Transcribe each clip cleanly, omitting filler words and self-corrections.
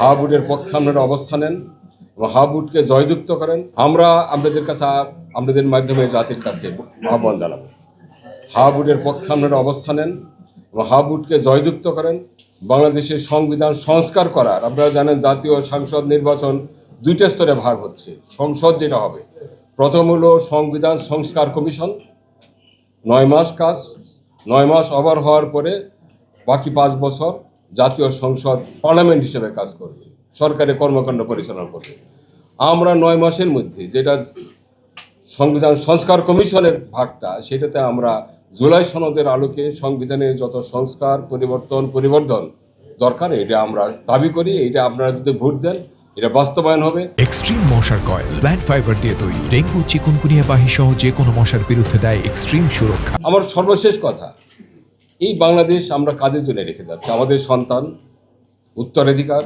হাবুডের পক্ষে আপনারা অবস্থান নেন এবং হাবুডকে জয়যুক্ত করেন। আমরা আপনাদের কাছে আপনাদের মাধ্যমে জাতির কাছে আহ্বান জানাবো, হাবুডের পক্ষে আপনারা অবস্থান নেন এবং হাবুডকে জয়যুক্ত করেন। বাংলাদেশের সংবিধান সংস্কার করার, আপনারা জানেন জাতীয় সংসদ নির্বাচন দুইটা স্তরে ভাগ হচ্ছে। সংসদ যেটা হবে, প্রথম হলো সংবিধান সংস্কার কমিশন, 9 মাস কাজ, 9 মাস ওভার হওয়ার পরে বাকি 5 বছর জাতীয় সংসদ পার্লামেন্ট হিসেবে কাজ করবে, সরকারের কর্মকাণ্ড পরিচালনা করবে। আমরা 9 মাসের মধ্যে যেটা সংবিধান সংস্কার কমিশনের ভাগটা, সেটাতে আমরা জুলাই সনদের আলোকে সংবিধানের যত সংস্কার পরিবর্তন দরকার, এটা আমরা দাবি করি। এটা আপনারা যদি ভোট দেন, এটা বাস্তবায়ন হবে। এক্সট্রিম মশার কয়েল প্ল্যান্ট ফাইবার দিয়ে তৈরি, ডেঙ্গু চিকুনগুনিয়া বাহি সহ যে কোনো মশার বিরুদ্ধে দেয় এক্সট্রিম সুরক্ষা। আমার সর্বশেষ কথা, এই বাংলাদেশ আমরা কাদের জন্য রেখে যাচ্ছি? আমাদের সন্তান, উত্তরাধিকার।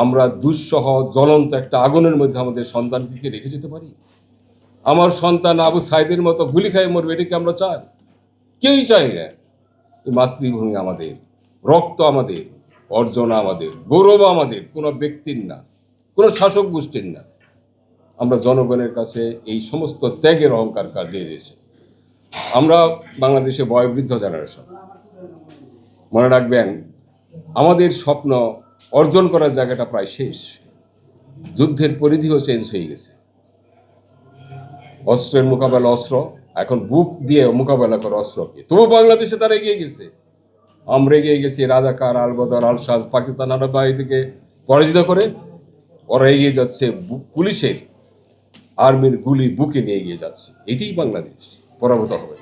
আমরা দুঃসহ জ্বলন্ত একটা আগুনের মধ্যে আমাদের সন্তানকে কি রেখে যেতে পারি? আমার সন্তান আবু সাইদের মতো গুলি খাই মরবে, এটা কি আমরা চাই? কেউই চাই না। মাতৃভূমি আমাদের, রক্ত আমাদের, অর্জন আমাদের, গৌরব আমাদের, কোনো ব্যক্তির না, কোনো শাসক গোষ্ঠীর না। আমরা জনগণের কাছে এই সমস্ত ত্যাগের অহংকার দিয়ে দিয়েছি। আমরা বাংলাদেশে বয়োবৃদ্ধ জেনারেশন, মনে রাখবেন আমাদের স্বপ্ন অর্জন করার জায়গাটা প্রায় শেষ। যুদ্ধের পরিধিও চেঞ্জ হয়ে গেছে। অস্ত্রের মোকাবেলা অস্ত্র, এখন বুক দিয়ে মোকাবেলা করে অস্ত্রকে। তবু বাংলাদেশে তারা এগিয়ে গেছে, আমরা এগিয়ে গেছি। রাজাকার, আলবদর, আলসাদ, পাকিস্তান আরব বাহিনীকে পরাজিত করে ওরা এগিয়ে যাচ্ছে, পুলিশের আর্মির গুলি বুকে নিয়ে এগিয়ে যাচ্ছে। এটাই বাংলাদেশ, পরাভূত হবে।